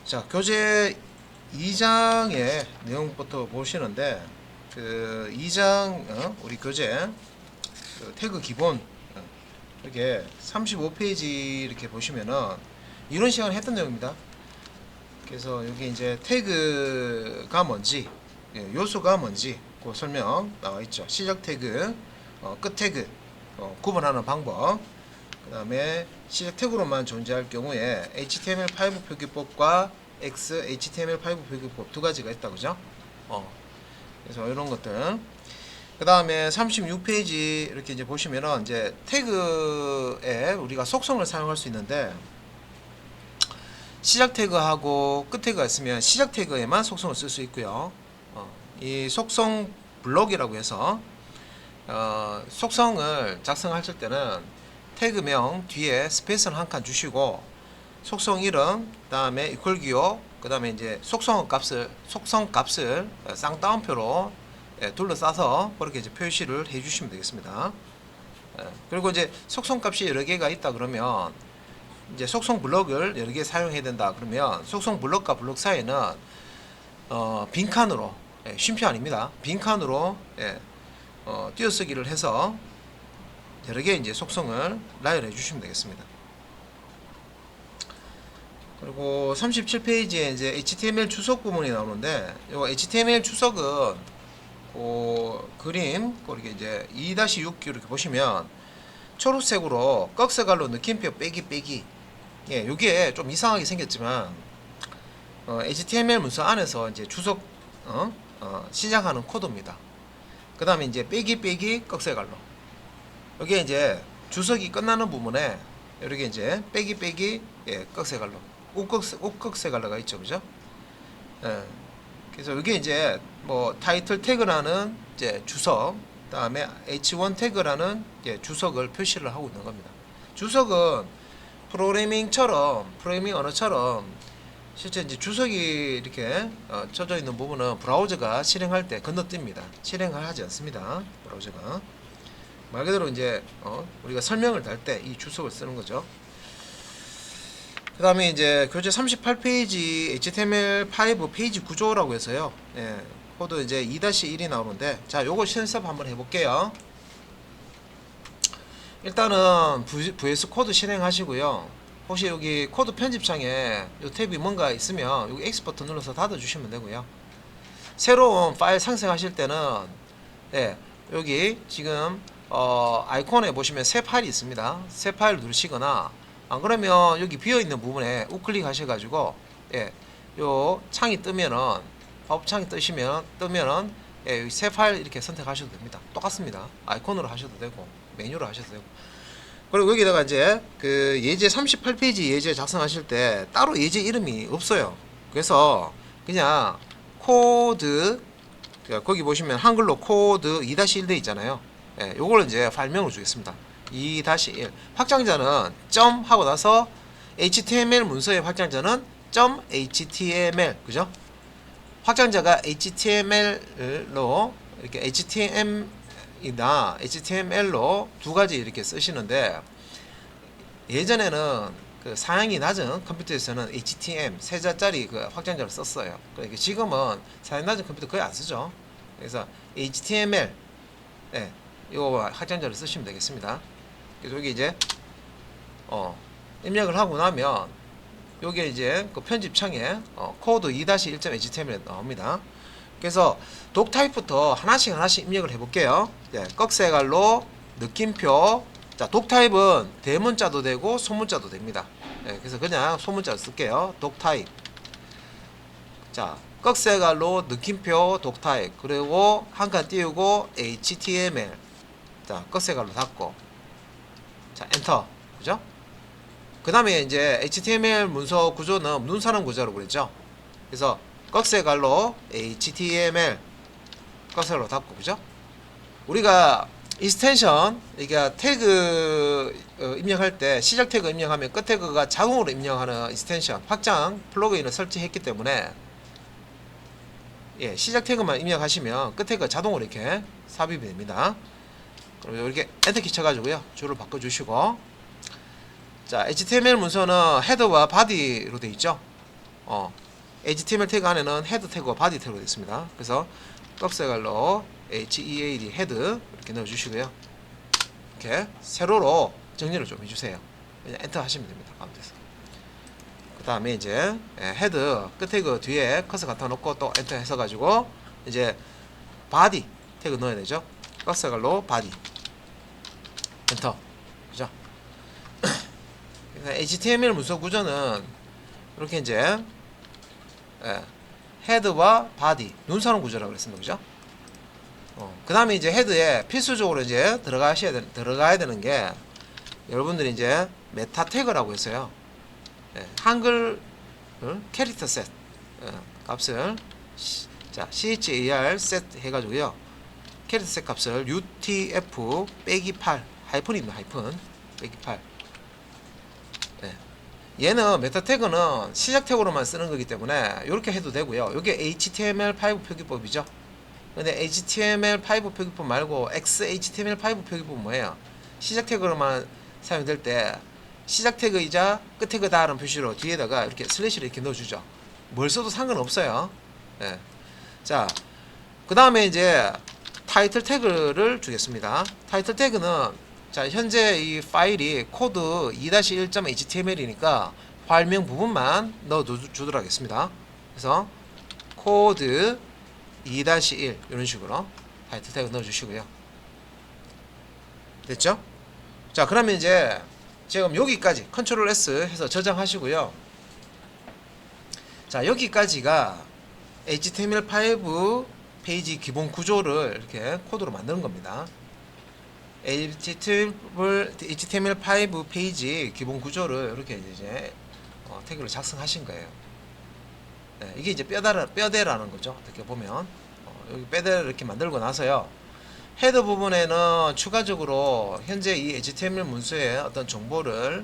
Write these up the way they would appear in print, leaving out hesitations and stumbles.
자, 교재 2장의 내용부터 보시는데 그 2장 우리 교재 그 태그 기본 이렇게 35페이지 이렇게 보시면은 이런 시간에 했던 내용입니다. 그래서 여기 이제 태그가 뭔지, 요소가 뭔지 그 설명 나와 있죠. 시작 태그, 끝 태그 구분하는 방법. 그 다음에 시작 태그로만 존재할 경우에 HTML5 표기법과 XHTML5 표기법 두 가지가 있다, 그죠? 그래서 이런 것들. 그 다음에 36페이지 이렇게 이제 보시면은 이제 태그에 우리가 속성을 사용할 수 있는데 시작 태그하고 끝 태그가 있으면 시작 태그에만 속성을 쓸 수 있고요. 이 속성 블록이라고 해서 속성을 작성하실 때는 태그명 뒤에 스페이스를 한 칸 주시고 속성 이름, 그다음에 이퀄 기호, 그다음에 이제 속성 값을 쌍따옴표로 둘러싸서 그렇게 이제 표시를 해주시면 되겠습니다. 그리고 이제 속성 값이 여러 개가 있다 그러면 이제 속성 블럭을 여러 개 사용해야 된다 그러면 속성 블럭과 블럭 사이에는 빈칸으로 쉼표 아닙니다. 빈칸으로 띄어쓰기를 해서 여러 개 이제 속성을 나열해 주시면 되겠습니다. 그리고 37페이지에 이제 HTML 주석 부분이 나오는데, 이 HTML 주석은 그 그림 이렇게 이제 2-6 이렇게 보시면 초록색으로 꺽쇠갈로 느낌표 빼기. 요게 좀 이상하게 생겼지만 HTML 문서 안에서 이제 주석 시작하는 코드입니다. 그 다음에 이제 빼기 꺽쇠갈로. 여기에 이제 주석이 끝나는 부분에 이렇게 이제 빼기 꺽쇠갈로 옷꺽쇠갈로가 있죠, 그죠? 그래서 이게 이제 뭐 타이틀 태그라는 이제 주석, 다음에 H1 태그라는 이제 주석을 표시를 하고 있는 겁니다. 주석은 프로그래밍 언어처럼 실제 이제 주석이 이렇게 쳐져 있는 부분은 브라우저가 실행할 때 건너뜁니다. 실행을 하지 않습니다. 브라우저가. 말 그대로 이제 우리가 설명을 달 때 이 주석을 쓰는 거죠. 그 다음에 이제 교재 38페이지 HTML5 페이지 구조라고 해서요. 코드 이제 2-1이 나오는데, 자, 요거 실습 한번 해볼게요. 일단은 VS 코드 실행하시고요. 혹시 여기 코드 편집창에 요 탭이 뭔가 있으면 여기 X 버튼 눌러서 닫아주시면 되고요. 새로운 파일 상생하실 때는 여기 지금 아이콘에 보시면 새 파일이 있습니다. 새 파일 누르시거나 안 그러면 여기 비어있는 부분에 우클릭 하셔가지고 요 창이 뜨면은 팝업 창이 뜨면은 여기 새 파일 이렇게 선택하셔도 됩니다. 똑같습니다. 아이콘으로 하셔도 되고 메뉴로 하셔도 되고. 그리고 여기다가 이제 그 예제 38페이지 예제 작성하실 때 따로 예제 이름이 없어요. 그래서 그냥 코드, 거기 보시면 한글로 코드 2-1 돼 있잖아요. 요걸 이제 파일명을 주겠습니다. 2-1 확장자는 점 하고 나서 HTML 문서의 확장자는 .html, 그죠? 확장자가 HTML로 이렇게 HTML로 두 가지 이렇게 쓰시는데, 예전에는 그 사양이 낮은 컴퓨터에서는 HTM 세 자짜리 그 확장자를 썼어요. 그러니까 지금은 사양 낮은 컴퓨터 거의 안 쓰죠. 그래서 HTML 이거 확장자를 쓰시면 되겠습니다. 그래서 여기 이제 입력을 하고 나면 여기 이제 그 편집창에 코드 2-1.html 나옵니다. 그래서 독 타입부터 하나씩 입력을 해볼게요. 꺽쇠갈로, 느낌표. 자, 독 타입은 대문자도 되고 소문자도 됩니다. 그래서 그냥 소문자를 쓸게요. 독 타입. 자, 꺽쇠갈로, 느낌표, 독 타입. 그리고 한 칸 띄우고 HTML. 자, 꺽쇠갈로 닫고. 자, 엔터. 그죠? 그 다음에 이제 HTML 문서 구조는 눈사람 구조라고 그랬죠. 그래서 꺽쇠갈로 HTML 꺽쇠갈로 닫고, 그죠? 우리가 익스텐션, 그러니까 태그 입력할 때 시작 태그 입력하면 끝 태그가 자동으로 입력하는 익스텐션 확장 플러그인을 설치했기 때문에 시작 태그만 입력하시면 끝 태그가 자동으로 이렇게 삽입이 됩니다. 그리고 이렇게 엔터키 쳐가지고요, 줄을 바꿔주시고, 자, HTML 문서는 헤더와 바디로 되어 있죠. HTML 태그 안에는 헤드 태그와 바디 태그가 있습니다. 그래서 껍색깔로 HEAD 헤드 이렇게 넣어주시고요. 이렇게 세로로 정리를 좀 해주세요. 그냥 엔터 하시면 됩니다. 가운데서. 그 다음에 이제 헤드 끝 태그 뒤에 커서 갖다 놓고 또 엔터 해서 가지고 이제 바디 태그 넣어야 되죠. 껍색깔로 바디 엔터. 그죠? HTML 문서 구조는 이렇게 이제 헤드와 바디 눈사람 구조라고 그랬습니다. 그죠? 그 다음에 이제 헤드에 필수적으로 이제 들어가야 되는 게 여러분들이 이제 메타 태그라고 해서요. 한글 캐릭터 셋 값을 char 셋 해가지고요. 캐릭터 셋 값을 utf 빼기 8 하이픈입니다. 하이픈 빼기 8. 얘는 메타 태그는 시작 태그로만 쓰는 거기 때문에 이렇게 해도 되고요. 이게 HTML5 표기법이죠. 근데 HTML5 표기법 말고 XHTML5 표기법 뭐예요? 시작 태그로만 사용될 때 시작 태그이자 끝 태그다라는 표시로 뒤에다가 이렇게 슬래시를 이렇게 넣어주죠. 뭘 써도 상관없어요. 자, 그 다음에 이제 타이틀 태그를 주겠습니다. 타이틀 태그는 자, 현재 이 파일이 코드 2-1.html이니까 파일명 부분만 넣어주도록 하겠습니다. 그래서 코드 2-1 이런 식으로 타이틀 태그 넣어주시고요. 됐죠? 자, 그러면 이제 지금 여기까지 컨트롤 S 해서 저장하시고요. 자, 여기까지가 HTML5 페이지 기본 구조를 이렇게 코드로 만드는 겁니다. HTML5 페이지 기본 구조를 이렇게 이제 태그를 작성하신 거예요. 이게 이제 뼈대라는 거죠. 어떻게 보면 여기 뼈대를 이렇게 만들고 나서요. 헤더 부분에는 추가적으로 현재 이 HTML 문서의 어떤 정보를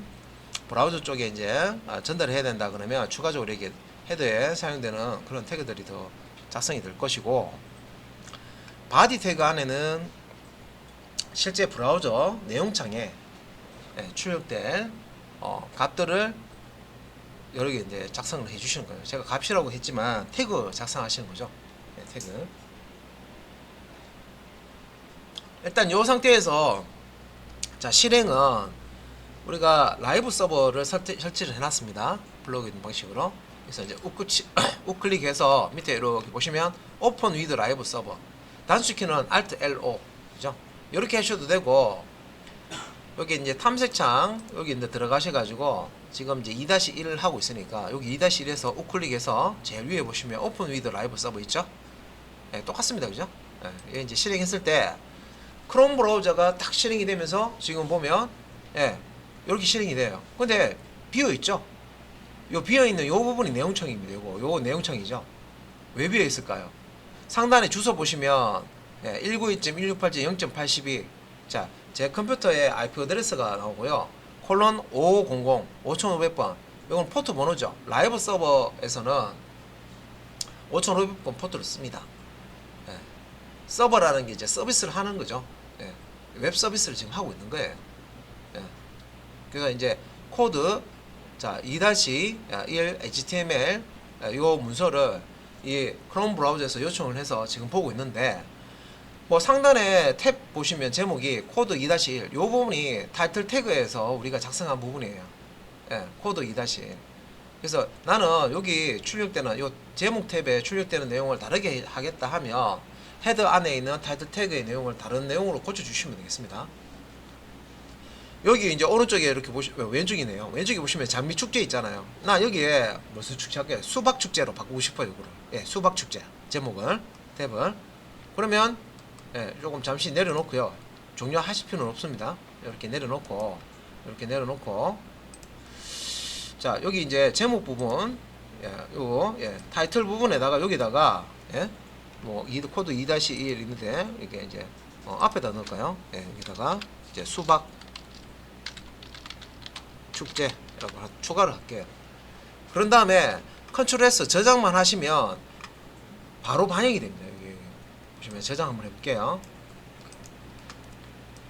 브라우저 쪽에 이제 전달해야 된다 그러면 추가적으로 이렇게 헤더에 사용되는 그런 태그들이 더 작성이 될 것이고, 바디 태그 안에는 실제 브라우저 내용창에 출력될 값들을 여러 개 이제 작성을 해 주시는 거예요. 제가 값이라고 했지만 태그 작성하시는 거죠. 태그. 일단 이 상태에서 자, 실행은 우리가 라이브 서버를 설치를 해놨습니다. 플러그인 방식으로. 그래서 이제 우클릭해서 밑에 이렇게 보시면 오픈 위드 라이브 서버. 단수 키는 Alt LO. 그죠? 이렇게 하셔도 되고, 여기 이제 탐색창 여기 이제 들어가셔가지고 지금 이제 2-1을 하고 있으니까 여기 2-1에서 우클릭해서 제일 위에 보시면 오픈 위드 라이브 서버 있죠? 똑같습니다. 그죠? 이게 이제 실행했을 때 크롬 브라우저가 딱 실행이 되면서 지금 보면 이렇게 실행이 돼요. 근데 비어 있죠? 요 비어 있는 요 부분이 내용창입니다. 요거 내용창이죠. 왜 비어 있을까요? 상단에 주소 보시면 192.168.0.82. 자, 제 컴퓨터에 IP 어드레스가 나오고요. 콜론 5500 5500번. 이건 포트 번호죠. 라이브 서버에서는 5500번 포트를 씁니다. 서버라는 게 이제 서비스를 하는 거죠. 웹 서비스를 지금 하고 있는 거예요. 그래서 이제 코드 자 2-1 HTML 요 문서를 이 크롬 브라우저에서 요청을 해서 지금 보고 있는데, 뭐 상단에 탭 보시면 제목이 코드 2-1 요 부분이 타이틀 태그에서 우리가 작성한 부분이에요. 코드 2-1. 그래서 나는 여기 출력되는 요 제목 탭에 출력되는 내용을 다르게 하겠다 하면 헤더 안에 있는 타이틀 태그의 내용을 다른 내용으로 고쳐주시면 되겠습니다. 여기 이제 오른쪽에 이렇게 왼쪽이네요. 왼쪽에 보시면 장미 축제 있잖아요. 나 여기에 무슨 축제 할게요? 수박 축제로 바꾸고 싶어요. 이거를. 수박 축제 제목을 탭을. 그러면 조금 잠시 내려놓고요. 종료하실 필요는 없습니다. 이렇게 내려놓고 자, 여기 이제 제목 부분 요 타이틀 부분에다가 여기다가 뭐 코드 2-1 있는데 이게 이제 앞에다 넣을까요? 여기다가 이제 수박 축제라고 추가를 할게요. 그런 다음에 컨트롤 S 저장만 하시면 바로 반영이 됩니다. 여기 보시면 저장 한번 해볼게요.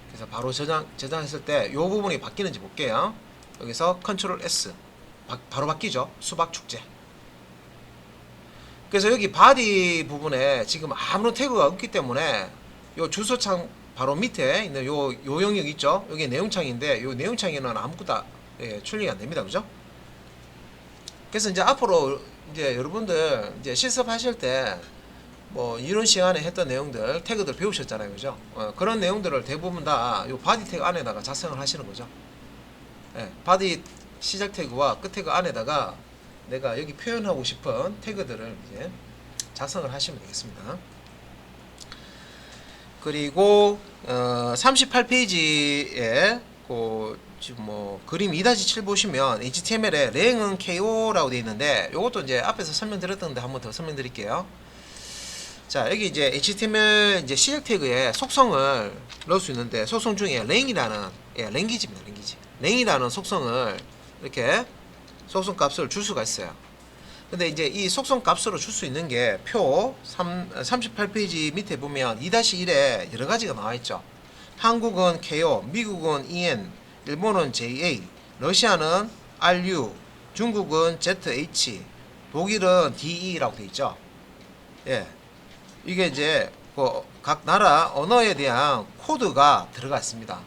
그래서 바로 저장했을 때 이 부분이 바뀌는지 볼게요. 여기서 컨트롤 S 바로 바뀌죠. 수박 축제. 그래서 여기 바디 부분에 지금 아무런 태그가 없기 때문에 요 주소창 바로 밑에 있는 요 영역 있죠? 여기 내용창인데 요 내용창에는 아무것도 출력이 안 됩니다. 그죠? 그래서 이제 앞으로 이제 여러분들 이제 실습하실 때 뭐 이론 시간에 했던 내용들 태그들 배우셨잖아요. 그죠? 그런 내용들을 대부분 다 요 바디 태그 안에다가 작성을 하시는 거죠. 바디 시작 태그와 끝 태그 안에다가 내가 여기 표현하고 싶은 태그들을 이제 작성을 하시면 되겠습니다. 그리고 38페이지에 지금 뭐 그림 2-7 보시면 HTML에 랭은 KO라고 되어 있는데 요것도 이제 앞에서 설명드렸던데 한번 더 설명드릴게요. 자, 여기 이제 HTML 이제 시작 태그에 속성을 넣을 수 있는데 속성 중에 랭이라는 랭귀지입니다. 랭이라는 속성을 이렇게 속성 값을 줄 수가 있어요. 근데 이제 이 속성 값으로 줄 수 있는 게 표 38페이지 밑에 보면 2-1에 여러 가지가 나와 있죠. 한국은 KO, 미국은 EN, 일본은 JA, 러시아는 RU, 중국은 ZH, 독일은 DE라고 되어 있죠. 이게 이제 각 나라 언어에 대한 코드가 들어가 있습니다.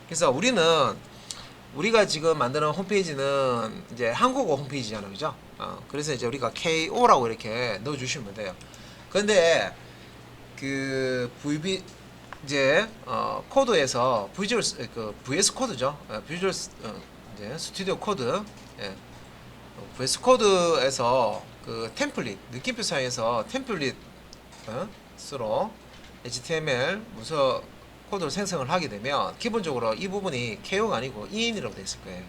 그래서 우리가 지금 만드는 홈페이지는 이제 한국어 홈페이지잖아요. 그죠? 그래서 이제 우리가 KO라고 이렇게 넣어 주시면 돼요. 근데 그 VB 이제 코드에서 VS 코드죠. 비주얼 이제 스튜디오 코드. VS 코드에서 그 템플릿 느낌표 사이에서 템플릿 스로 HTML 문서 코드를 생성을 하게 되면 기본적으로 이 부분이 KO가 아니고 EN이라고 되어 있을 거예요.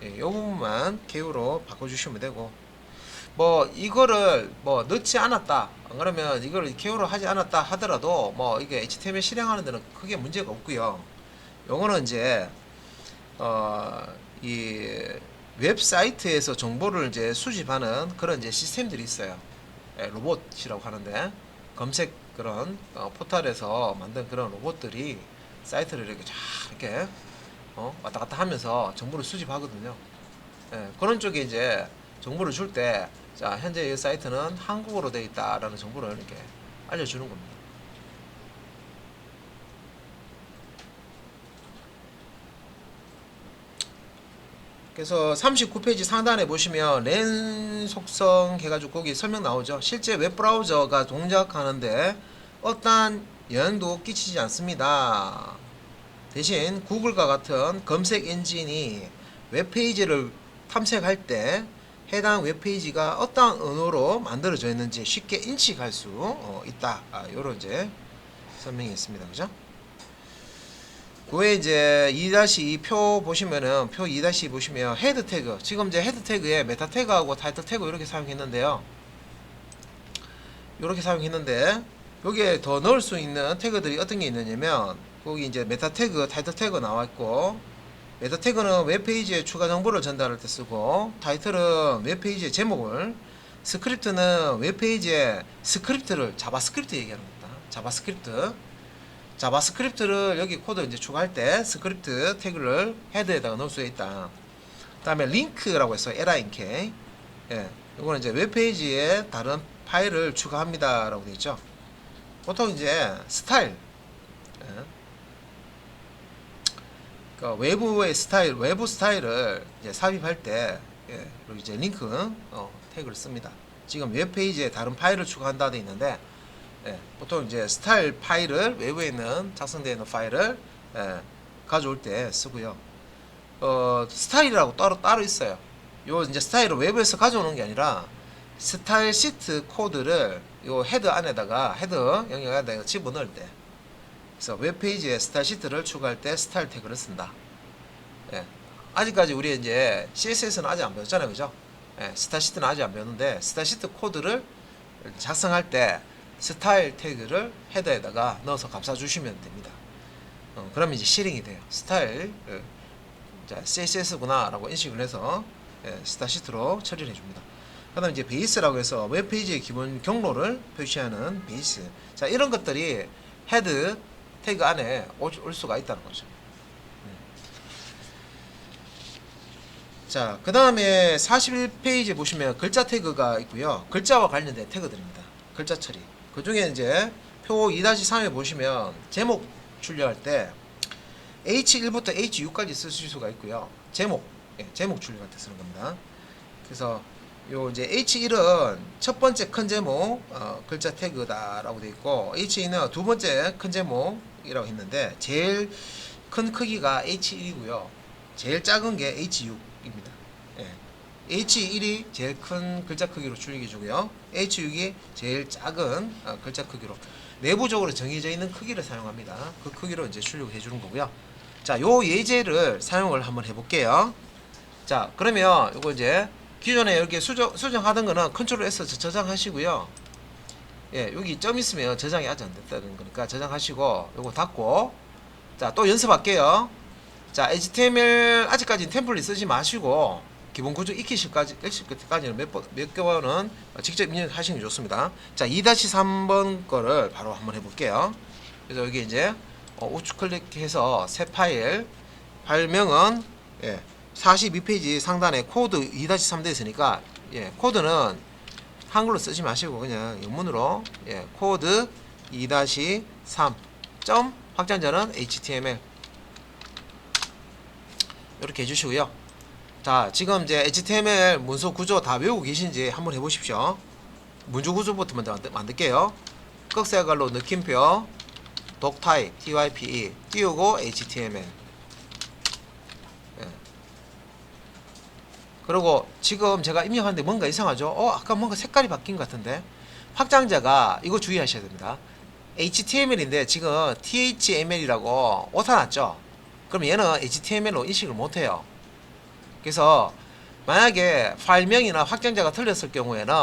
이 부분만 KO로 바꿔주시면 되고, 뭐 이거를 뭐 넣지 않았다, 안 그러면 이걸 KO로 하지 않았다 하더라도 뭐 이게 HTML 실행하는 데는 크게 문제가 없고요. 요거는 이제 이 웹사이트에서 정보를 이제 수집하는 그런 이제 시스템들이 있어요. 로봇이라고 하는데 검색 그런 포털에서 만든 그런 로봇들이 사이트를 이렇게 쫙 이렇게 왔다 갔다 하면서 정보를 수집하거든요. 그런 쪽에 이제 정보를 줄 때, 자, 현재 이 사이트는 한국어로 되어 있다라는 정보를 이렇게 알려주는 겁니다. 그래서 39페이지 상단에 보시면 렌 속성 해가지고 거기 설명 나오죠. 실제 웹브라우저가 동작하는데 어떠한 영향도 끼치지 않습니다. 대신 구글과 같은 검색 엔진이 웹페이지를 탐색할 때 해당 웹페이지가 어떠한 언어로 만들어져 있는지 쉽게 인식할 수 있다. 요런 이제 설명이 있습니다. 그죠? 그 외에 이제 2-2 표 보시면은 표 2-2 보시면 헤드 태그, 지금 이제 헤드 태그에 메타 태그하고 타이틀 태그 이렇게 사용했는데요. 이렇게 사용했는데 여기에 더 넣을 수 있는 태그들이 어떤 게 있느냐면 거기 이제 메타 태그, 타이틀 태그 나와 있고, 메타 태그는 웹페이지에 추가 정보를 전달할 때 쓰고, 타이틀은 웹페이지의 제목을, 스크립트는 웹페이지에 스크립트를 자바스크립트 얘기하는 겁니다. 자바스크립트를 여기 코드 이제 추가할 때 스크립트 태그를 헤드에다가 넣을 수 있다. 그 다음에 링크라고 해서 LINK, 이거는 이제 웹페이지에 다른 파일을 추가합니다 라고 되어 있죠. 보통 이제 스타일, 그러니까 외부 스타일을 이제 삽입할 때 그리고 이제 링크 태그를 씁니다. 지금 웹페이지에 다른 파일을 추가한다 돼 있는데, 보통 이제 스타일 파일을 외부에 있는 작성되어 있는 파일을 가져올 때 쓰고요. 스타일이라고 따로 있어요. 요 이제 스타일을 외부에서 가져오는 게 아니라 스타일 시트 코드를 요 헤드 안에다가 헤드 영역 안에다가 집어넣을 때, 그래서 웹페이지에 스타일 시트를 추가할 때 스타일 태그를 쓴다. 아직까지 우리 이제 CSS는 아직 안 배웠잖아요, 그죠? 스타일 시트는 아직 안 배웠는데 스타일 시트 코드를 작성할 때 스타일 태그를 헤더에다가 넣어서 감싸주시면 됩니다. 그러면 이제 실행이 돼요. 스타일, CSS구나 라고 인식을 해서 스타일 시트로 처리를 해줍니다. 그 다음에 이제 베이스라고 해서 웹페이지의 기본 경로를 표시하는 베이스. 자, 이런 것들이 헤드 태그 안에 올 수가 있다는 거죠. 자, 그 다음에 41페이지 보시면 글자 태그가 있고요. 글자와 관련된 태그들입니다. 글자 처리. 그 중에 이제 표 2-3에 보시면 제목 출력할 때 H1부터 H6까지 쓰실 수가 있고요. 제목, 제목 출력할 때 쓰는 겁니다. 그래서 요 이제 H1은 첫 번째 큰 제목 글자 태그다라고 되어 있고, H2는 두 번째 큰 제목이라고 했는데 제일 큰 크기가 H1이고요. 제일 작은 게 H6입니다. H1이 제일 큰 글자 크기로 출력해 주고요. H6이 제일 작은 글자 크기로 내부적으로 정해져 있는 크기를 사용합니다. 그 크기로 이제 출력해 주는 거고요. 자, 요 예제를 사용을 한번 해볼게요. 자, 그러면 요거 이제 기존에 이렇게 수정하던 거는 컨트롤 S 저장하시고요. 여기 점 있으면 저장이 아직 안 됐다는 거니까 저장하시고 요거 닫고, 자, 또 연습할게요. 자, HTML 아직까지 템플릿 쓰지 마시고 기본 구조 익히실 때까지는 몇 개월은 직접 입력하시는 게 좋습니다. 자, 2-3번 거를 바로 한번 해볼게요. 그래서 여기 이제 우측 클릭해서 새 파일명은 42페이지 상단에 코드 2-3 되어 있으니까 코드는 한글로 쓰지 마시고 그냥 영문으로 코드 2-3 점 확장자는 HTML 이렇게 해주시고요. 자, 지금 이제 HTML 문서 구조 다 외우고 계신지 한번 해보십시오. 문서 구조부터 먼저 만들게요. 꺽쇠갈로 느낌표 doctype type 띄우고 HTML. 그리고 지금 제가 입력하는데 뭔가 이상하죠? 아까 뭔가 색깔이 바뀐 것 같은데. 확장자가 이거 주의하셔야 됩니다. HTML인데 지금 THML이라고 오타 났죠? 그럼 얘는 HTML로 인식을 못해요. 그래서 만약에 파일명이나 확장자가 틀렸을 경우에는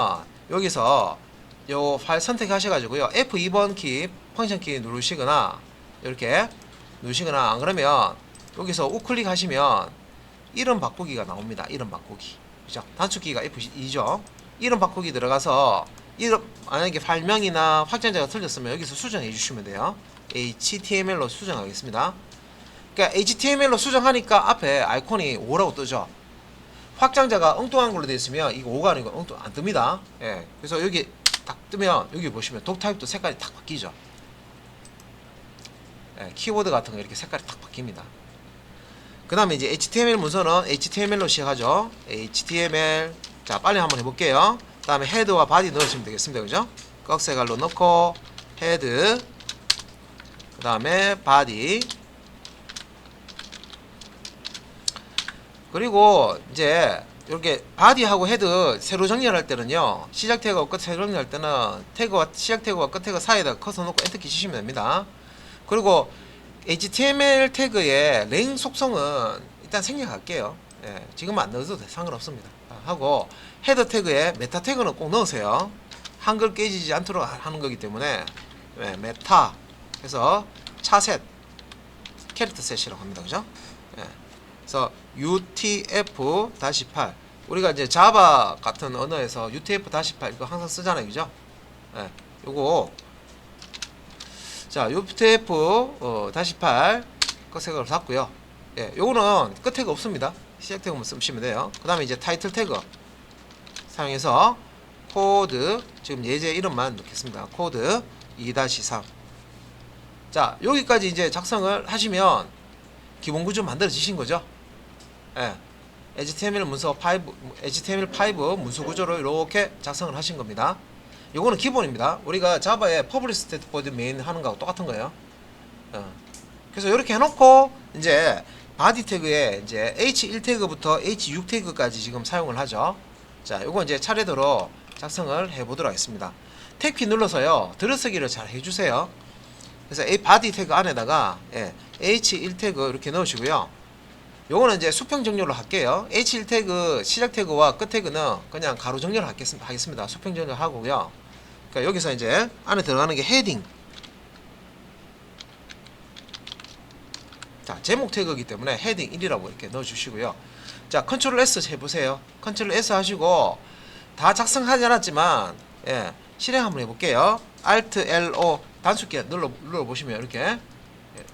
여기서 요 파일 선택하셔가지고요, F2번 키 펑션 키 누르시거나 이렇게 누르시거나, 안 그러면 여기서 우클릭 하시면 이름 바꾸기가 나옵니다. 이름 바꾸기, 그죠? 단축키가 F2죠. 이름 바꾸기 들어가서 이름, 만약에 파일명이나 확장자가 틀렸으면 여기서 수정해 주시면 돼요. HTML로 수정하겠습니다. 그러니까 HTML로 수정하니까 앞에 아이콘이 5라고 뜨죠. 확장자가 엉뚱한 걸로 되어 있으면 이거 5가 아니고 안 뜹니다. 그래서 여기 딱 뜨면 여기 보시면 독타입도 색깔이 딱 바뀌죠. 키워드 같은 거 이렇게 색깔이 딱 바뀝니다. 그 다음에 이제 HTML 문서는 HTML로 시작하죠. HTML. 자, 빨리 한번 해볼게요. 그 다음에 헤드와 바디 넣으시면 되겠습니다. 그죠? 꺽쇠갈로 넣고 헤드, 그 다음에 바디. 그리고 이제 이렇게 바디하고 헤드 새로 정렬할 때는요, 시작 태그와 끝 새로 정렬할 때는 시작 태그와 끝 태그 사이에다 커서 놓고 엔터키 치시면 됩니다. 그리고 HTML 태그의 랭 속성은 일단 생략할게요. 지금 안 넣어도 상관없습니다. 하고 헤더 태그에 메타 태그는 꼭 넣으세요. 한글 깨지지 않도록 하는 거기 때문에 메타 해서 차셋, 캐릭터 셋이라고 합니다. 그죠? 그래서 UTF-8 우리가 이제 자바 같은 언어에서 UTF-8 이거 항상 쓰잖아요. 그죠? 요거 자, UTF-8 끝태그를 닫고요. 요거는 끝 태그 없습니다. 시작 태그만 쓰시면 돼요. 그 다음에 이제 타이틀 태그 사용해서 코드, 지금 예제 이름만 넣겠습니다. 코드 2-3. 자, 여기까지 이제 작성을 하시면 기본 구조 만들어지신 거죠. HTML5 문서 구조로 이렇게 작성을 하신 겁니다. 요거는 기본입니다. 우리가 자바에 publish statement main 하는 거하고 똑같은 거예요. 그래서 이렇게 해놓고 이제 바디 태그에 이제 H1 태그부터 H6 태그까지 지금 사용을 하죠. 자, 요거 이제 차례대로 작성을 해보도록 하겠습니다. 탭키 눌러서요, 들어서기를 잘 해주세요. 그래서 바디 태그 안에다가 H1 태그 이렇게 넣으시고요. 요거는 이제 수평 정렬로 할게요. H1 태그 시작 태그와 끝 태그는 그냥 가로 정렬 하겠습니다. 수평 정렬 하고요. 그러니까 여기서 이제 안에 들어가는 게 헤딩. 자, 제목 태그이기 때문에 헤딩 1이라고 이렇게 넣어주시고요. 자, 컨트롤 S 해보세요. 컨트롤 S 하시고 다 작성하지 않았지만 실행 한번 해볼게요. Alt L-O 단축키 눌러보시면 이렇게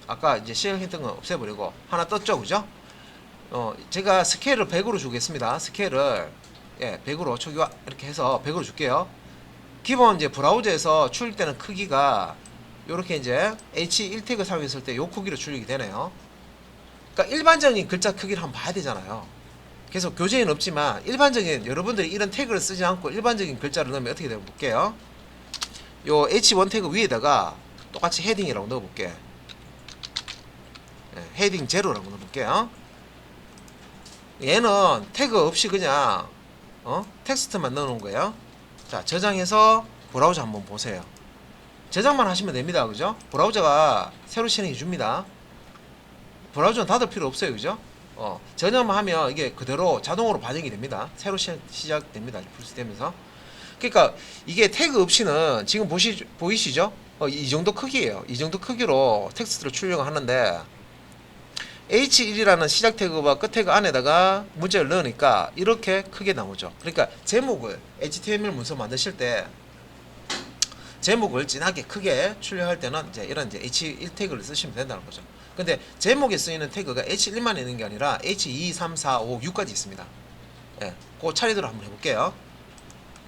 아까 이제 실행했던 거 없애버리고 하나 떴죠, 그죠? 제가 스케일을 100으로 주겠습니다. 스케일을 100으로 초기화 이렇게 해서 100으로 줄게요. 기본 이제 브라우저에서 출력되는 크기가 요렇게 이제 H1 태그 사용했을 때 요 크기로 출력이 되네요. 그러니까 일반적인 글자 크기를 한번 봐야 되잖아요. 그래서 교재에는 없지만 일반적인 여러분들이 이런 태그를 쓰지 않고 일반적인 글자를 넣으면 어떻게 되나 볼게요. 요 H1 태그 위에다가 똑같이 헤딩이라고 넣어볼게. 헤딩 제로라고 넣어볼게요. 얘는 태그 없이 그냥 텍스트만 넣어놓은 거예요. 자, 저장해서 브라우저 한번 보세요. 저장만 하시면 됩니다. 그죠? 브라우저가 새로 실행해 줍니다. 브라우저는 닫을 필요 없어요. 그죠? 저장만 하면 이게 그대로 자동으로 반영이 됩니다. 새로 시작됩니다. 풀스되면서. 그러니까 이게 태그 없이는 지금 보이시죠? 이 정도 크기예요. 이 정도 크기로 텍스트를 출력을 하는데 H1이라는 시작 태그와 끝 태그 안에다가 문자를 넣으니까 이렇게 크게 나오죠. 그러니까 제목을 HTML 문서 만드실 때 제목을 진하게 크게 출력할 때는 이제 이런 이제 H1 태그를 쓰시면 된다는 거죠. 근데 제목에 쓰이는 태그가 H1만 있는 게 아니라 H2, 3, 4, 5, 6까지 있습니다. 그 차례대로 한번 해볼게요.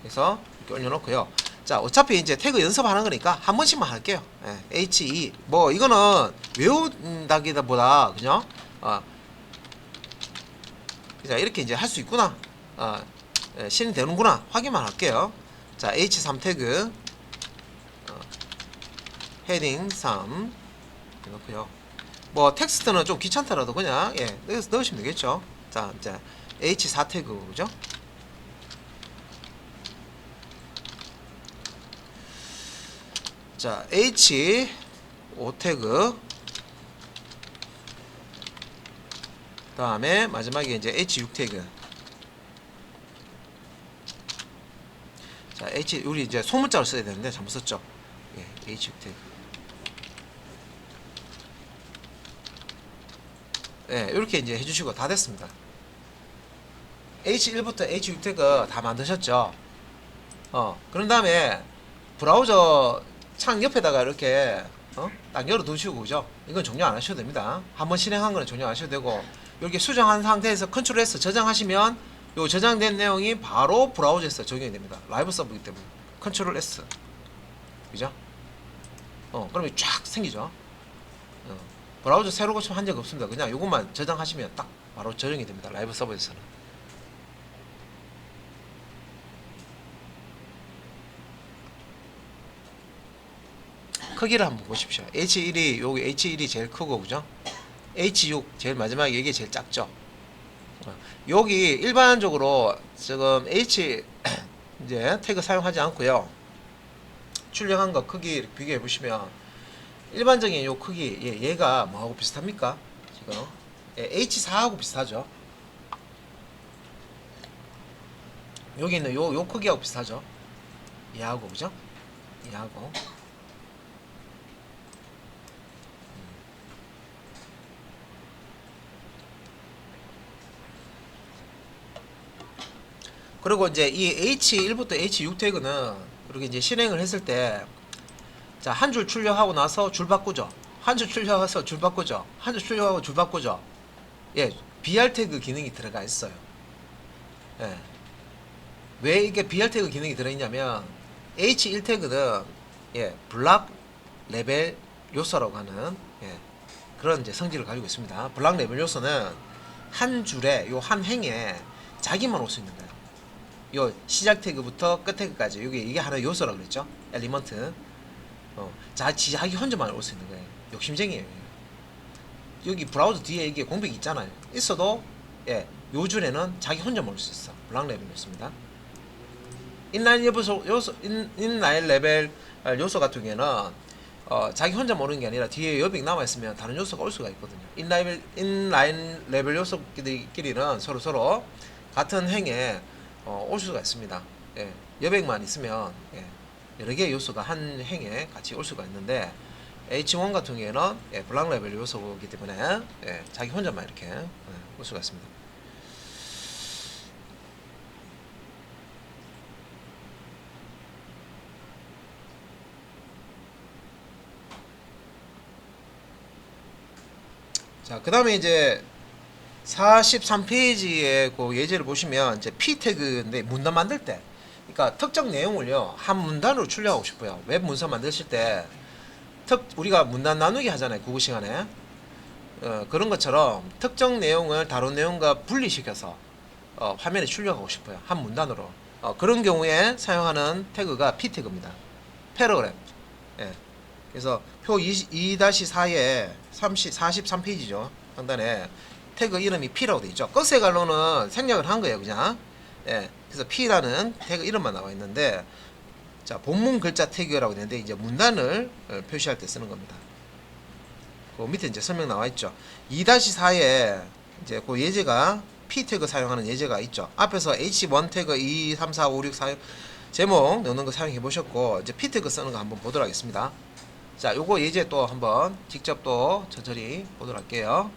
그래서 이렇게 올려놓고요. 자, 어차피 이제 태그 연습하는 거니까 한 번씩만 할게요. H2 뭐 이거는 외운다기보다 그죠? 자, 이렇게 이제 할 수 있구나. 실행되는구나 확인만 할게요. 자, H3 태그 헤딩 3 넣고요. 뭐 텍스트는 좀 귀찮더라도 그냥 넣으시면 되겠죠. 자, 이제 H4 태그죠. 자, H5 태그 다음에 마지막에 이제 H6 태그. 자, 우리 이제 소문자를 써야 되는데 잘못 썼죠. H6 태그. 이렇게 이제 해주시고 다 됐습니다. H1부터 H6 태그 다 만드셨죠. 그런 다음에 브라우저 창 옆에다가 이렇게 딱 열어 두시고 그죠. 이건 종료 안 하셔도 됩니다. 한번 실행한 거는 종료 안 하셔도 되고 이렇게 수정한 상태에서 컨트롤 S 저장하시면 요 저장된 내용이 바로 브라우저에서 적용이 됩니다. 라이브 서버이기 때문에 컨트롤 S 그죠. 그러면 쫙 생기죠. 브라우저 새로 고침 한 적 없습니다. 그냥 요것만 저장하시면 딱 바로 저장이 됩니다. 라이브 서버에서는. 크기를 한번 보십시오. H1이 여기 H1이 제일 크고 그죠? H6 제일 마지막에 이게 제일 작죠. 여기 일반적으로 지금 H 이제 태그 사용하지 않고요. 출력한 거 크기 비교해 보시면 일반적인 요 크기 얘가 뭐하고 비슷합니까? 지금 H4하고 비슷하죠. 여기 있는 요 크기하고 비슷하죠. 얘하고 그죠? 얘하고 그리고 이제 이 H1부터 H6 태그는 이렇게 이제 실행을 했을 때 자, 한 줄 출력하고 나서 줄 바꾸죠. 한 줄 출력해서 줄 바꾸죠. 한 줄 출력하고 줄 바꾸죠. BR 태그 기능이 들어가 있어요. 왜 이게 BR 태그 기능이 들어있냐면 H1 태그는 블락 레벨 요소라고 하는 그런 이제 성질을 가지고 있습니다. 블락 레벨 요소는 한 줄에 요 한 행에 자기만 올 수 있는 거예요. 요 시작 태그부터 끝 태그까지 이게 하나의 요소라고 그랬죠. 엘리먼트. 자기 혼자만 올 수 있는 거예요. 욕심쟁이에요. 여기 브라우저 뒤에 이게 공백이 있잖아요. 있어도 요 줄에는 자기 혼자만 올 수 있어. 블락 레벨이었습니다. 인라인 레벨 요소 같은 경우에는 자기 혼자 모르는 게 아니라 뒤에 여백 남아있으면 다른 요소가 올 수가 있거든요. 인라인 레벨 요소끼리는 서로 같은 행에 올 수가 있습니다. 여백만 있으면 여러 개의 요소가 한 행에 같이 올 수가 있는데 H1 같은 경우에는 블락 레벨 요소이기 때문에 자기 혼자만 이렇게 올 수가 있습니다. 자, 그 다음에 이제 43페이지의 그 예제를 보시면 이제 P 태그인데 문단 만들 때, 그러니까 특정 내용을요 한 문단으로 출력하고 싶어요. 웹 문서 만드실 때 우리가 문단 나누기 하잖아요, 국어 시간에. 그런 것처럼 특정 내용을 다른 내용과 분리시켜서 화면에 출력하고 싶어요, 한 문단으로. 그런 경우에 사용하는 태그가 P 태그입니다. 패러그램. 예. 그래서 표 2-4에 43페이지죠. 상단에 태그 이름이 P라고 되어 있죠. 꺽쇠 갈로는 생략을 한 거예요, 그냥. 예. 그래서 P라는 태그 이름만 나와 있는데, 자, 본문 글자 태그라고 되는데 이제 문단을 표시할 때 쓰는 겁니다. 그 밑에 이제 설명 나와 있죠. 2-4에 이제 그 예제가 P 태그 사용하는 예제가 있죠. 앞에서 H1 태그 2, 3, 4, 5, 6, 4 제목 넣는 거 사용해 보셨고, 이제 P 태그 쓰는 거 한번 보도록 하겠습니다. 자, 요거 예제 또 한번 직접 또 천천히 보도록 할게요.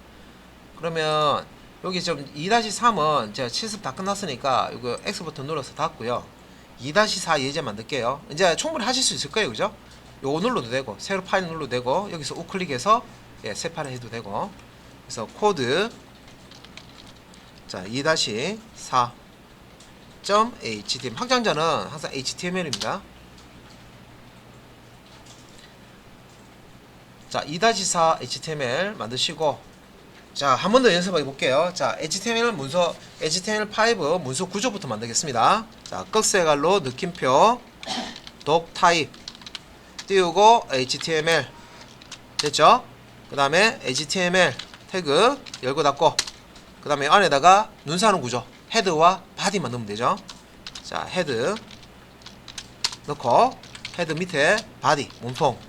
그러면 여기 좀 2-3은 제가 실습 다 끝났으니까 이거 X 버튼 눌러서 닫고요. 2-4 예제 만들게요. 이제 충분히 하실 수 있을 거예요, 그죠? 요거 눌러도 되고, 새로 파일 눌러도 되고, 여기서 우클릭해서 새 파일 해도 되고. 그래서 코드, 자, 2-4.html 확장자는 항상 HTML입니다. 자, 2-4 HTML 만드시고, 자, 한 번 더 연습해 볼게요. 자, HTML5 문서 구조부터 만들겠습니다. 자, 꺽쇠갈로 느낌표 독 타입 띄우고 HTML 됐죠? 그 다음에 HTML 태그 열고 닫고, 그 다음에 안에다가 눈사람 구조 헤드와 바디만 넣으면 되죠. 자, 헤드 넣고, 헤드 밑에 바디 몸통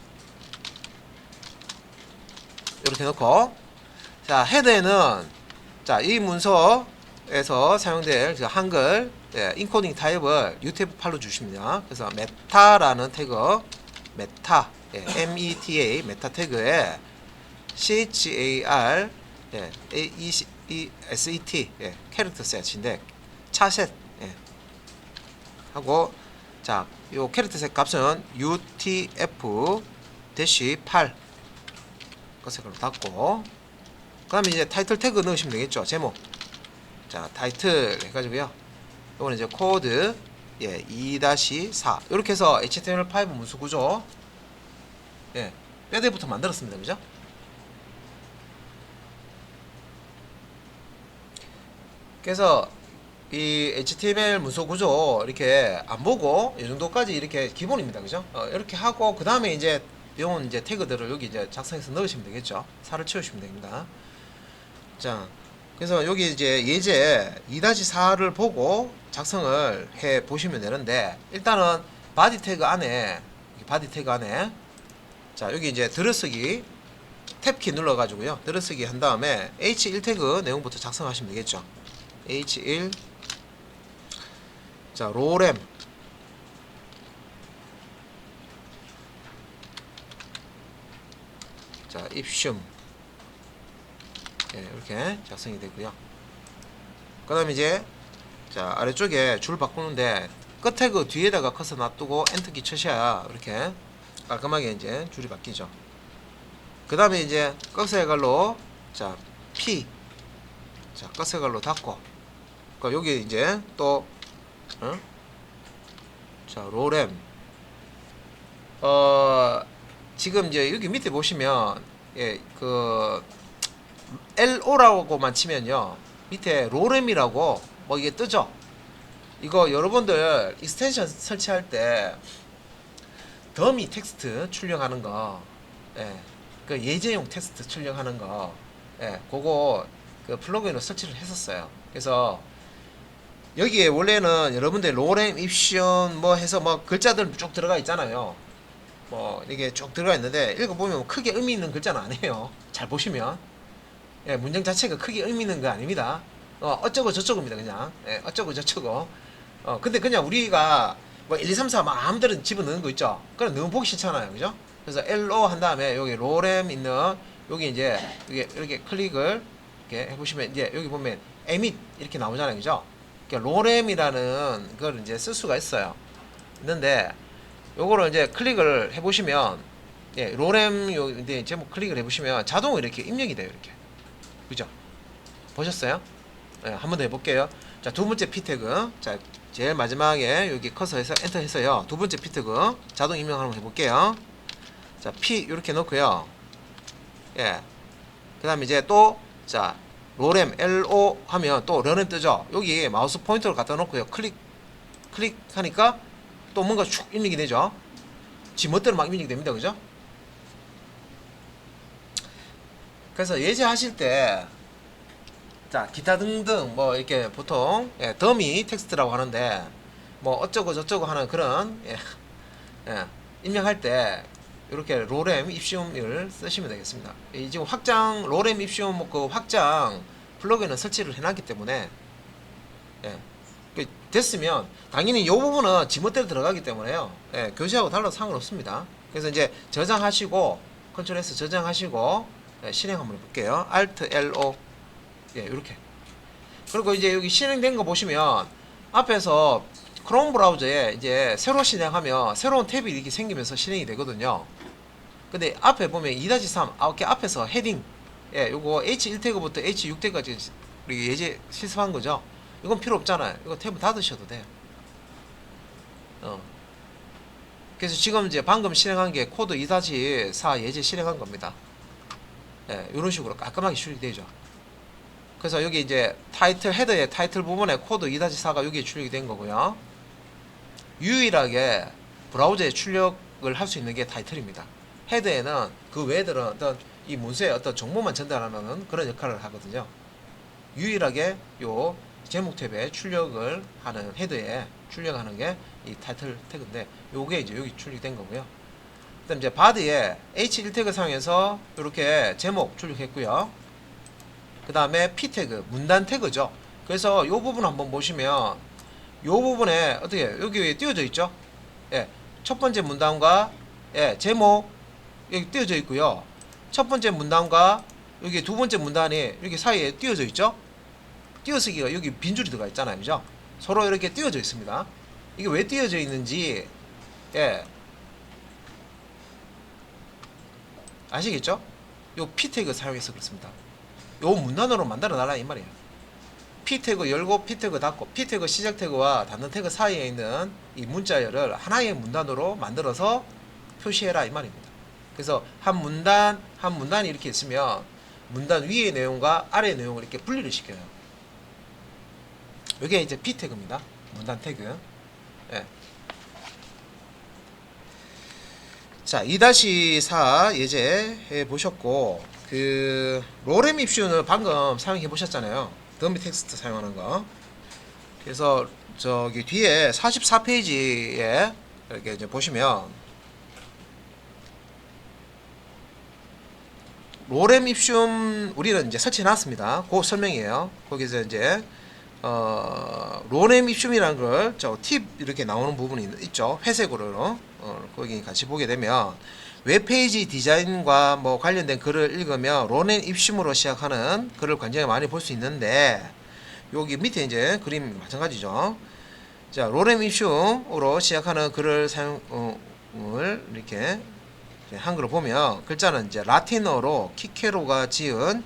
이렇게 넣고, 자, 헤드에는 자, 이 문서에서 사용될 한글 인코딩 타입을 UTF-8로 주십니다. 그래서 메타라는 태그, 메타, META 메타 태그에 CHAR AESET 캐릭터 셋인데 차셋 하고, 자, 요 캐릭터 셋 값은 UTF-8 컷색으로 닫고, 그 다음에 이제 타이틀 태그 넣으시면 되겠죠. 제목. 자, 타이틀 해가지고요. 이거는 이제 코드 2-4 이렇게 해서 HTML5 문서 구조 뼈대부터 만들었습니다. 그죠? 그래서 이 HTML 문서 구조 이렇게 안 보고 이 정도까지 이렇게 기본입니다. 그죠? 이렇게 하고, 그 다음에 이제 이런 이제 태그들을 여기 이제 작성해서 넣으시면 되겠죠. 살을 채우시면 됩니다. 자, 그래서 여기 이제 예제 2-4를 보고 작성을 해 보시면 되는데, 일단은 바디 태그 안에 자, 여기 이제 들어쓰기 탭키 눌러 가지고요, 들어쓰기 한 다음에 H1 태그 내용부터 작성하시면 되겠죠. H1, 자, 로렘, 자, 입슌 이렇게 작성이 되고요. 그 다음에 이제 자, 아래쪽에 줄 바꾸는데 끝 태그 뒤에다가 커서 놔두고 엔터키 쳐셔야 이렇게 깔끔하게 이제 줄이 바뀌죠. 그 다음에 이제 꺽쇠갈로 자, P, 자, 꺽쇠갈로 닫고, 그러니까 여기 이제 또 자, 로렘 지금 이제 여기 밑에 보시면 그 LO라고만 치면요, 밑에 로렘이라고 뭐 이게 뜨죠. 이거 여러분들 익스텐션 설치할 때 더미 텍스트 출력하는 거, 그 예제용 텍스트 출력하는 거, 그거 그 플러그인으로 설치를 했었어요. 그래서 여기에 원래는 여러분들 로렘, 입션 뭐 해서 뭐 글자들 쭉 들어가 있잖아요. 뭐 이게 쭉 들어가 있는데 읽어보면 크게 의미 있는 글자는 아니에요. 잘 보시면 문장 자체가 크게 의미 있는 거 아닙니다. 어쩌고 저쩌고입니다. 그냥 어쩌고 저쩌고. 근데 그냥 우리가 뭐 1, 2, 3, 4 마음대로 집어넣는 거 있죠. 그럼 너무 보기 싫잖아요. 그죠? 그래서 LO 한 다음에 여기 로렘 있는 여기 이제 이렇게 클릭을 이렇게 해보시면 이제 여기 보면 에밋 이렇게 나오잖아요. 그죠? 그러니까 로렘이라는 걸 이제 쓸 수가 있는데 요거를 이제 클릭을 해보시면 로렘 이제 제목 클릭을 해보시면 자동으로 이렇게 입력이 돼요. 이렇게. 그죠? 보셨어요? 예, 한 번 더 해볼게요. 자, 두 번째 P 태그. 자, 제일 마지막에 여기 커서해서 엔터 해서요. 두 번째 P 태그 자동 입력 한번 해볼게요. 자, P 이렇게 넣고요. 예. 그 다음에 이제 또, 자, 로램, LO 하면 또 런램 뜨죠? 여기 마우스 포인터를 갖다 놓고요. 클릭하니까 또 뭔가 쭉 입력이 되죠? 지 멋대로 막 입력이 됩니다. 그죠? 그래서 예제하실 때, 자, 기타 등등, 뭐, 이렇게 보통, 예, 더미 텍스트라고 하는데, 뭐, 어쩌고 저쩌고 하는 그런, 예, 예, 입력할 때, 이렇게 로램 입시움을 쓰시면 되겠습니다. 이 지금 확장 로램 입시움 그 확장 플러그인을 설치를 해놨기 때문에 예, 됐으면 당연히 이 부분은 지멋대로 들어가기 때문에요. 예, 교재하고 달라도 상관없습니다. 그래서 이제 저장하시고 컨트롤 S 저장하시고 예, 실행 한번 해볼게요. Alt LO 예, 이렇게. 그리고 이제 여기 실행된 거 보시면 앞에서 크롬 브라우저에 이제 새로 실행하면 새로운 탭이 이렇게 생기면서 실행이 되거든요. 근데 앞에 보면 2-3 이렇게 앞에서 헤딩 예, 요거 H1 태그부터 H6 태그까지 우리 예제 실습한 거죠. 이건 필요 없잖아요. 이거 탭을 닫으셔도 돼요. 그래서 지금 이제 방금 실행한 게 코드 2-4 예제 실행한 겁니다. 예, 이런 식으로 깔끔하게 출력이 되죠. 그래서 여기 이제 타이틀 헤더의 타이틀 부분에 코드 2-4가 여기에 출력이 된 거고요. 유일하게 브라우저에 출력을 할 수 있는 게 타이틀입니다. 헤드에는 그 외들은 어떤 이 문서에 어떤 정보만 전달하는 그런 역할을 하거든요. 유일하게 요 제목 탭에 출력을 하는 헤드에 출력하는 게 이 타이틀 태그인데 요게 이제 여기 출력된 거고요. 그다음 이제 바디에 H1 태그 사용해서 이렇게 제목 출력했고요. 그 다음에 P 태그 문단 태그죠. 그래서 요 부분 한번 보시면 요 부분에 어떻게 여기 띄워져 있죠? 예, 첫 번째 문단과 예, 제목 여기 띄워져 있고요. 첫 번째 문단과 여기 두 번째 문단이 여기 사이에 띄워져 있죠? 띄어쓰기가 여기 빈줄이 들어가 있잖아요. 그죠? 서로 이렇게 띄워져 있습니다. 이게 왜 띄워져 있는지 예, 아시겠죠? 요 P 태그 사용해서 그렇습니다. 요 문단으로 만들어 달라 이 말이에요. P 태그 열고 P 태그 닫고 P 태그 시작 태그와 닫는 태그 사이에 있는 이 문자열을 하나의 문단으로 만들어서 표시해라 이 말입니다. 그래서 한 문단이 이렇게 있으면 문단 위의 내용과 아래의 내용을 이렇게 분리를 시켜요. 이게 이제 P 태그입니다. 문단 태그. 예. 자, 2-4 예제 해 보셨고 그 로렘 입시운을 방금 사용해 보셨잖아요. 더미 텍스트 사용하는 거. 그래서 저기 뒤에 44페이지에 이렇게 이제 보시면 로렘 입시움 우리는 이제 설치해 놨습니다. 그 설명이에요. 거기서 이제 로렘 입시움이라는 걸 저 팁 이렇게 나오는 부분이 있죠. 회색으로 거기 같이 보게 되면 웹페이지 디자인과 뭐 관련된 글을 읽으면 로렘 입시움으로 시작하는 글을 굉장히 많이 볼 수 있는데 여기 밑에 이제 그림 마찬가지죠. 자, 로렘 입시움으로 시작하는 글을 사용을 이렇게 한글로 보면 글자는 이제 라틴어로 키케로가 지은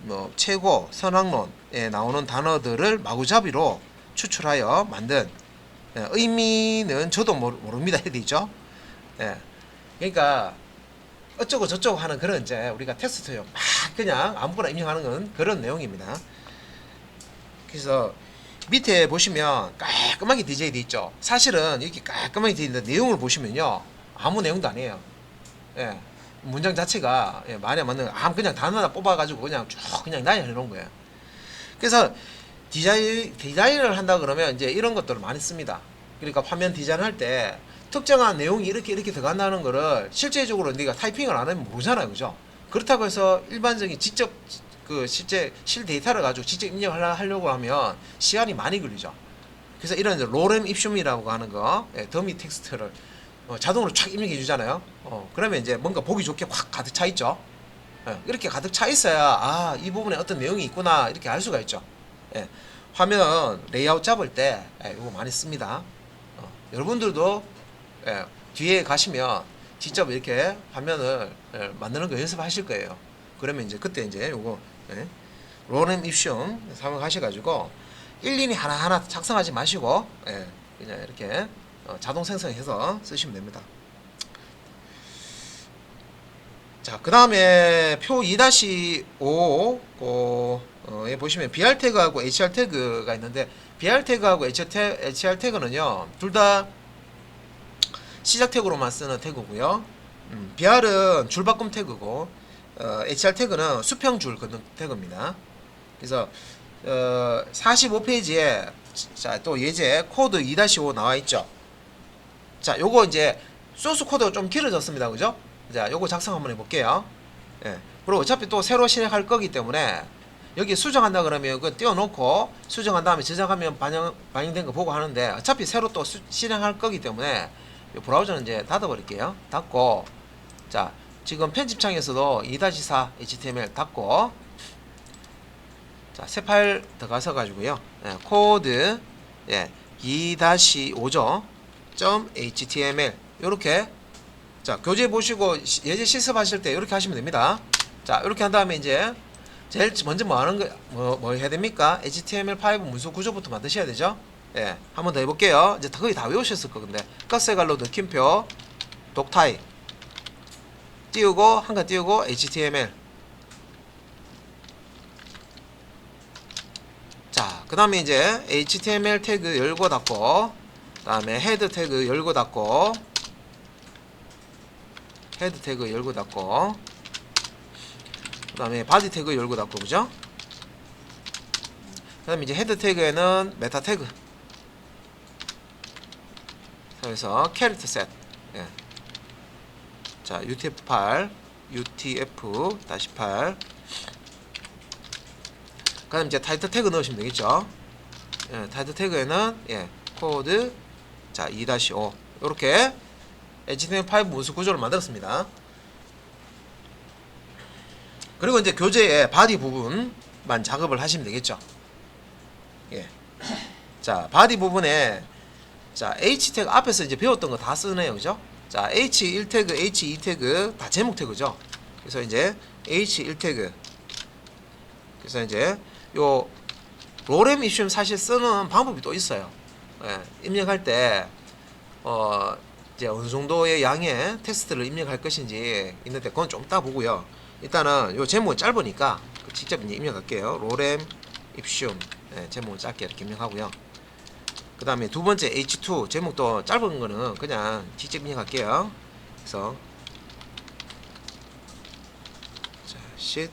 뭐 최고 선악론에 나오는 단어들을 마구잡이로 추출하여 만든 의미는 저도 모릅니다 해야 되죠. 예. 그러니까 어쩌고 저쩌고 하는 그런 이제 우리가 텍스트요 막 그냥 아무거나 입력하는 건 그런 내용입니다. 그래서 밑에 보시면 깔끔하게 디제이 돼 있죠. 사실은 이렇게 깔끔하게 돼 있는데 내용을 보시면요 아무 내용도 아니에요. 예. 문장 자체가 예, 말에 맞는 그냥 단어 하나 뽑아가지고 그냥 쭉 그냥 나열해 놓은 거예요. 그래서 디자인을 한다 그러면 이제 이런 것들을 많이 씁니다. 그러니까 화면 디자인할 때 특정한 내용이 이렇게 들어간다는 거를 실제적으로 네가 타이핑을 안 하면 모르잖아요, 그죠? 그렇다고 해서 일반적인 직접 그 실제 실 데이터를 가지고 직접 입력하려고 하면 시간이 많이 걸리죠. 그래서 이런 로렘 입시움이라고 하는 거, 예, 더미 텍스트를 자동으로 촥 입력해 주잖아요. 그러면 이제 뭔가 보기 좋게 확 가득 차 있죠. 예, 이렇게 가득 차 있어야 이 부분에 어떤 내용이 있구나 이렇게 알 수가 있죠. 예, 화면 레이아웃 잡을 때 이거 많이 씁니다. 여러분들도 뒤에 가시면 직접 이렇게 화면을 만드는 거 연습하실 거예요. 그러면 이제 그때 이제 요거 로렘 입슌 사용하셔가지고 일일이 하나하나 작성하지 마시고 그냥 이렇게 자동 생성해서 쓰시면 됩니다. 자, 그 다음에 표 2-5에 보시면 BR 태그하고 HR 태그가 있는데, BR 태그하고 HR 태그는요 둘 다 시작 태그로만 쓰는 태그고요. BR은 줄바꿈 태그고 HR 태그는 수평 줄 긋는 태그입니다. 그래서 45페이지에 자, 또 예제 코드 2-5 나와 있죠. 자, 요거 이제 소스 코드가 좀 길어졌습니다. 그죠? 자, 요거 작성 한번 해볼게요. 예. 그리고 어차피 또 새로 실행할 거기 때문에 여기 수정한다 그러면 그 띄워놓고 수정한 다음에 저장하면 반영된 거 보고 하는데, 어차피 새로 또 실행할 거기 때문에 이 브라우저는 이제 닫아버릴게요. 닫고, 자, 지금 편집창에서도 2-4 HTML 닫고, 자, 새 파일 들어가서 가지고요. 코드 2-5죠. .html 요렇게, 자, 교재 보시고 예제 실습하실 때 이렇게 하시면 됩니다. 자, 이렇게 한 다음에 이제 제일 먼저 뭐 해야 됩니까? HTML5 문서 구조부터 만드셔야 되죠. 예, 한번 더 해볼게요. 이제 거의 다 외우셨을 건데, 깍새갈로 느낌표 독타입 띄우고 한칸 띄우고 HTML. 자, 그 다음에 이제 HTML 태그 열고 닫고, 그 다음에 헤드 태그 열고 닫고, 헤드 태그 열고 닫고, 그 다음에 바디 태그 열고 닫고, 그죠? 그 다음에 이제 헤드 태그에는 메타 태그 그래서 캐릭터 셋, 자, UTF-8 UTF-8, 그 다음 이제 타이틀 태그 넣으시면 되겠죠. 타이틀 태그에는 코드, 자, 2-5 요렇게 HTML5 문서 구조를 만들었습니다. 그리고 이제 교재의 바디 부분만 작업을 하시면 되겠죠. 자, 바디 부분에, 자, H 태그 앞에서 이제 배웠던 거 다 쓰네요. 그죠? 자, H1 태그, H2 태그 다 제목 태그죠. 그래서 이제 H1 태그, 그래서 이제 요 로렘 입슌 사실 쓰는 방법이 또 있어요. 입력할 때 이제 어느 정도의 양의 텍스트를 입력할 것인지 있는데, 그건 좀 이따 보고요. 일단은 요 제목은 짧으니까 직접 이제 입력할게요. 로렘 입슌, 제목은 짧게 이렇게 입력하고요. 그 다음에 두 번째 H2 제목도 짧은 거는 그냥 직접 입력할게요. 그래서 자, shit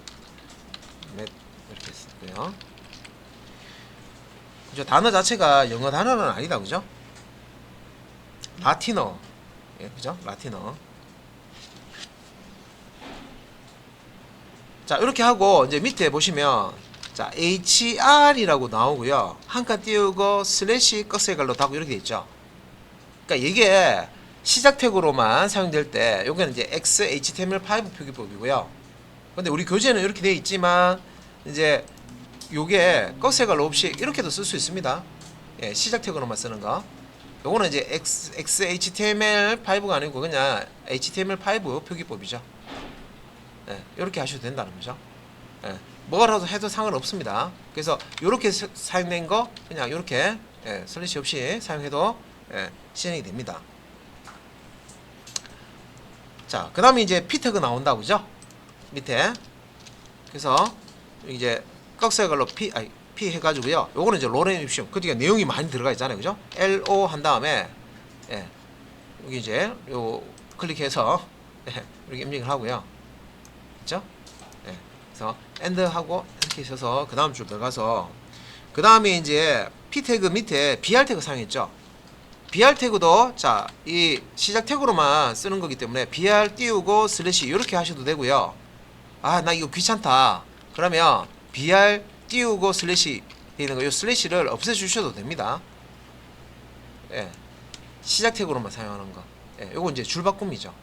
맷 이렇게 쓰고요. 그죠? 단어 자체가 영어 단어는 아니다. 그죠? 라틴어, 그죠? 라틴어. 자, 이렇게 하고 이제 밑에 보시면, 자, HR이라고 나오고요. 한 칸 띄우고 슬래시 꺽쇠갈로 닫고 이렇게 있죠. 그러니까 이게 시작 태그로만 사용될 때 요거는 이제 XHTML5 표기법이고요. 근데 우리 교재는 이렇게 되어 있지만 이제 요게 꺽쇠갈로 없이 이렇게도 쓸 수 있습니다. 시작 태그로만 쓰는 거. 요거는 이제 XHTML5가 아니고 그냥 HTML5 표기법이죠. 이렇게 하셔도 된다는 거죠. 뭐라도 해도 상관없습니다. 그래서 이렇게 사용된 거 그냥 이렇게 슬래시 없이 사용해도 실행이 됩니다. 자, 그 다음에 이제 P 태그 나온다. 그죠? 밑에. 그래서 이제 꺽쇠갈로 P 해가지고요. 요거는 이제 로렘 입슌. 그러니까 내용이 많이 들어가 있잖아요. 그죠? LO 한 다음에, 여기 이제 요 클릭해서, 이렇게 입력을 하고요. 그죠? 그래서 엔드 하고 이렇게 있어서 그 다음 줄 들어가서, 그 다음에 이제 P 태그 밑에 BR 태그 사용했죠. BR 태그도, 자, 이 시작 태그로만 쓰는 거기 때문에 BR 띄우고 슬래시 이렇게 하셔도 되고요. 아, 나 이거 귀찮다. 그러면 BR 띄우고 슬래시 되는 거, 이 슬래시를 없애 주셔도 됩니다. 시작 태그로만 사용하는 거. 요거 이제 줄바꿈이죠.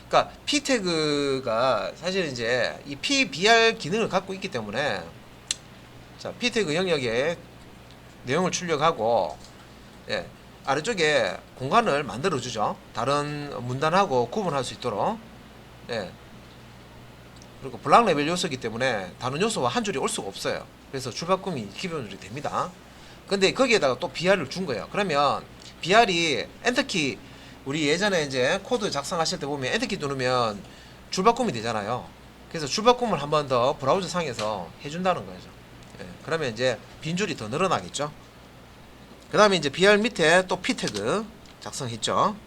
그러니까 P 태그가 사실 이제 이 PBR 기능을 갖고 있기 때문에, 자, P 태그 영역에 내용을 출력하고, 아래쪽에 공간을 만들어 주죠. 다른 문단하고 구분할 수 있도록. 그리고 블락 레벨 요소이기 때문에 다른 요소와 한 줄이 올 수가 없어요. 그래서 줄바꿈이 기본으로 됩니다. 근데 거기에다가 또 BR을 준 거예요. 그러면 BR이 엔터키, 우리 예전에 이제 코드 작성하실 때 보면 엔터키 누르면 줄바꿈이 되잖아요. 그래서 줄바꿈을 한 번 더 브라우저 상에서 해준다는 거죠. 예, 그러면 이제 빈줄이 더 늘어나겠죠. 그 다음에 이제 BR 밑에 또 P 태그 작성했죠.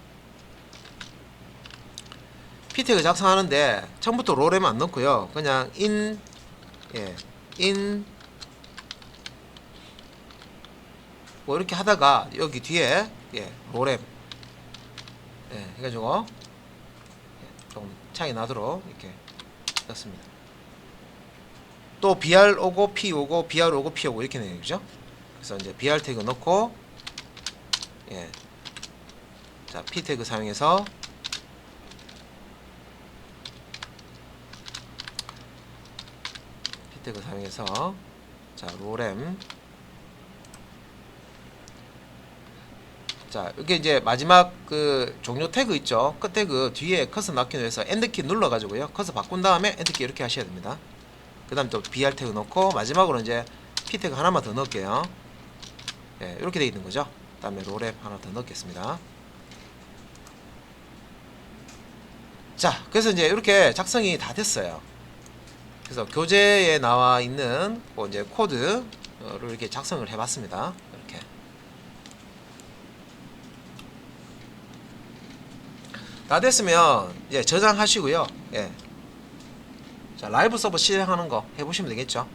P 태그 작성하는데 처음부터 롤엠 안 넣고요. 그냥 in 뭐 이렇게 하다가 여기 뒤에 롤엠 해가지고 좀 차이 나도록 이렇게 넣습니다. 또 BR 오고 P 오고 BR 오고 P 오고 이렇게 내죠. 그래서 이제 BR 태그 넣고 자 P 태그 사용해서 P 태그 사용해서 자 롤엠, 자 이게 이제 마지막 그 종료 태그 있죠. 끝 태그 뒤에 커서 넣기 위해서 엔드키 눌러가지고요. 커서 바꾼 다음에 엔드키 이렇게 하셔야 됩니다. 그 다음 또 BR 태그 넣고 마지막으로 이제 P 태그 하나만 더 넣을게요. 이렇게 되어 있는 거죠. 그 다음에 롤앱 하나 더 넣겠습니다. 자, 그래서 이제 이렇게 작성이 다 됐어요. 그래서 교재에 나와 있는 이제 코드를 이렇게 작성을 해봤습니다. 이렇게. 다 됐으면 저장하시고요. 자, 라이브 서버 실행하는 거 해보시면 되겠죠.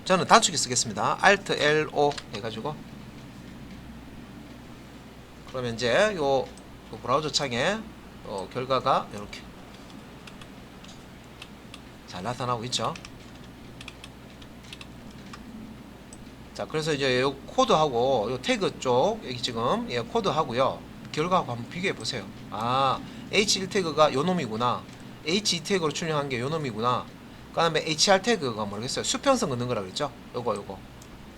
저는 단축키 쓰겠습니다. Alt L5 해가지고. 그러면 이제 요 브라우저 창에 결과가 이렇게 잘 나타나고 있죠. 자, 그래서 이제 요 코드하고 요 태그 쪽 여기 지금 코드하고요 결과하고 한번 비교해 보세요. 아, H1 태그가 요 놈이구나. H2 태그로 출력한 게 요 놈이구나. 그 다음에 HR 태그가 모르겠어요. 수평선 긋는 거라 그랬죠. 요거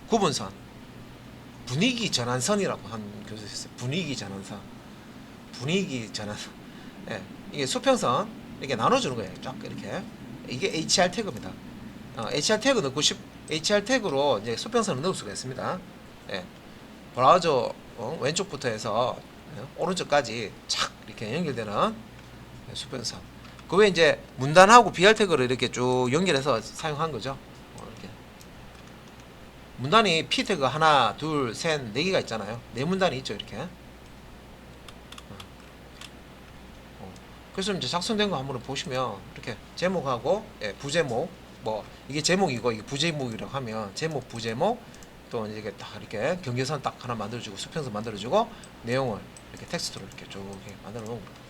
구분선, 분위기 전환선이라고 한 교수 있어요. 분위기 전환선, 이게 수평선 이렇게 나눠주는 거예요. 쫙 이렇게. 이게 HR 태그입니다. HR 태그 넣고 HR 태그로 이제 수평선을 넣을 수가 있습니다. 브라우저 왼쪽부터 해서 오른쪽까지 착 이렇게 연결되는 수평선. 그 외에 이제 문단하고 BR 태그를 이렇게 쭉 연결해서 사용한 거죠. 이렇게. 문단이 P 태그 하나, 둘, 셋, 네 개가 있잖아요. 네 문단이 있죠, 이렇게. 그래서 이제 작성된 거 한번 보시면 이렇게 제목하고 부제목, 뭐 이게 제목이고 이게 부제목이라고 하면 제목, 부제목, 또 이게 딱 이렇게 경계선 딱 하나 만들어주고 수평선 만들어주고 내용을 이렇게 텍스트로 이렇게 쭉 만들어 놓은 거예요.